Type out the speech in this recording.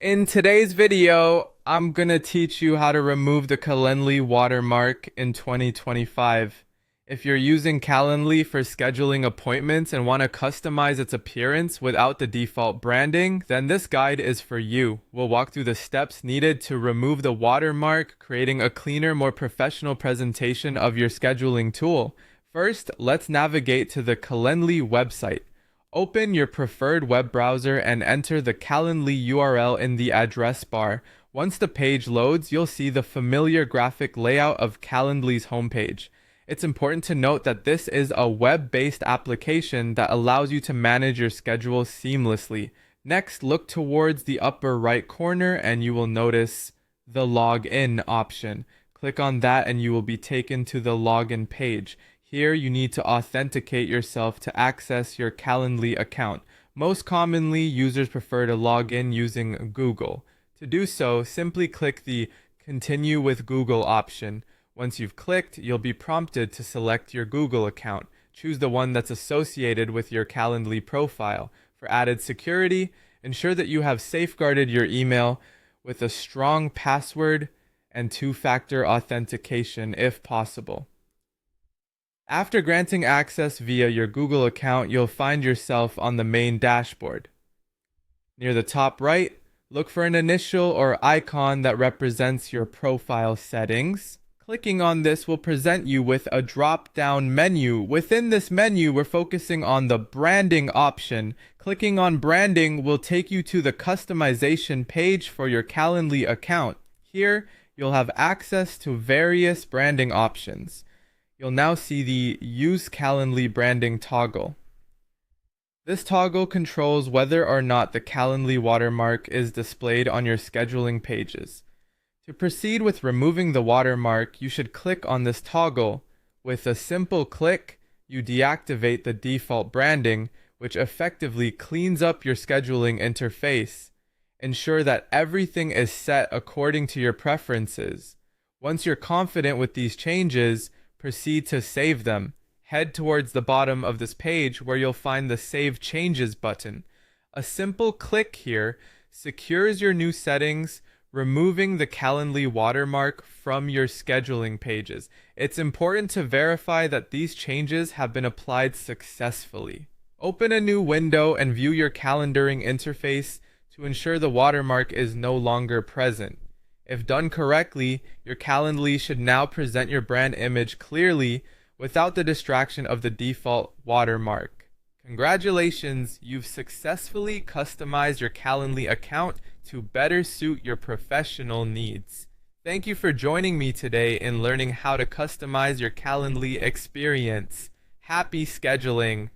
In today's video, I'm gonna teach you how to remove the Calendly watermark in 2025. If you're using Calendly for scheduling appointments and want to customize its appearance without the default branding, then this guide is for you. We'll walk through the steps needed to remove the watermark, creating a cleaner, more professional presentation of your scheduling tool. First, let's navigate to the Calendly website. Open your preferred web browser and enter the Calendly URL in the address bar. Once the page loads, you'll see the familiar graphic layout of Calendly's homepage. It's important to note that this is a web-based application that allows you to manage your schedule seamlessly. Next, look towards the upper right corner and you will notice the login option. Click on that and you will be taken to the login page. Here, you need to authenticate yourself to access your Calendly account. Most commonly, users prefer to log in using Google. To do so, simply click the Continue with Google option. Once you've clicked, you'll be prompted to select your Google account. Choose the one that's associated with your Calendly profile. For added security, ensure that you have safeguarded your email with a strong password and two-factor authentication if possible. After granting access via your Google account, you'll find yourself on the main dashboard. Near the top right, look for an initial or icon that represents your profile settings. Clicking on this will present you with a drop-down menu. Within this menu, we're focusing on the branding option. Clicking on branding will take you to the customization page for your Calendly account. Here, you'll have access to various branding options. You'll now see the Use Calendly branding toggle. This toggle controls whether or not the Calendly watermark is displayed on your scheduling pages. To proceed with removing the watermark, you should click on this toggle. With a simple click, you deactivate the default branding, which effectively cleans up your scheduling interface. Ensure that everything is set according to your preferences. Once you're confident with these changes, proceed to save them. Head towards the bottom of this page where you'll find the Save Changes button. A simple click here secures your new settings, removing the Calendly watermark from your scheduling pages. It's important to verify that these changes have been applied successfully. Open a new window and view your calendaring interface to ensure the watermark is no longer present. If done correctly, your Calendly should now present your brand image clearly without the distraction of the default watermark. Congratulations, you've successfully customized your Calendly account to better suit your professional needs. Thank you for joining me today in learning how to customize your Calendly experience. Happy scheduling!